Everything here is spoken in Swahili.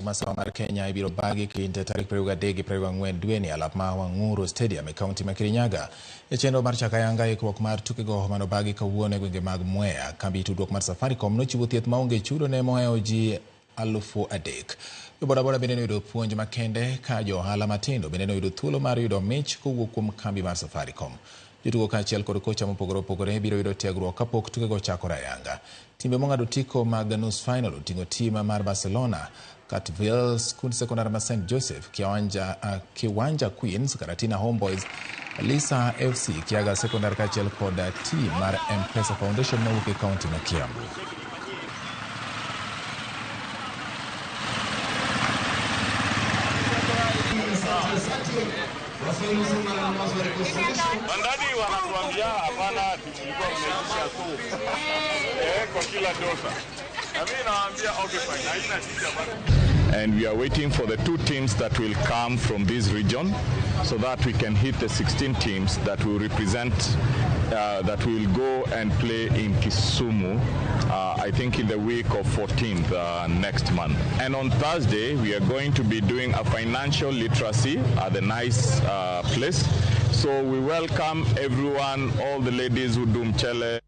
Masawa mar Kenya ibiro bagi kinde tarik 23 dwe ni alap ma Wang'uru Stadium e kaunti ma Kirinyaga. E chenro mar chako ayanga ikruok mar tuke go mano bagi kawuono e gwenge mag Mwea. Kambi tudruok mar Safaricom nochiwo thieth maonge chudo ne mohewo ji 3,000. Bodaboda bende noyudo puonj makende ka jo ohala matindo bende noyudo thuolo mar yudo mich kowuok kuom kambi mar Safaricom. Jotugo kaachiel kod kocha mopogore opogore biro yudo tiegruok kapok tuke go chakore ayanga. Timbe mong'ado tiko mag nus final oting'o tim mar Barcelona, Catville, skund sekondar ma St. Joseph, Kiwanja Queens, Karatina Homeboys, Lisa FC, Kiaga sekondar kaachiel kod tim mar M-Pesa Foundation mawuok e kaunti ma Kiambu. Bandadi wanatuambia hapana tulikuwa tumeisha tu kwa kila dosa. Na mimi nawaambia okay fine, haina shida bana. And we are waiting for the 2 teams that will come from this region so that we can hit the 16 teams that will represent that will go and play in Kisumu, I think in the week of 14th next month. And on Thursday, we are going to be doing a financial literacy at the nice place. So we welcome everyone, all the ladies who do mchele.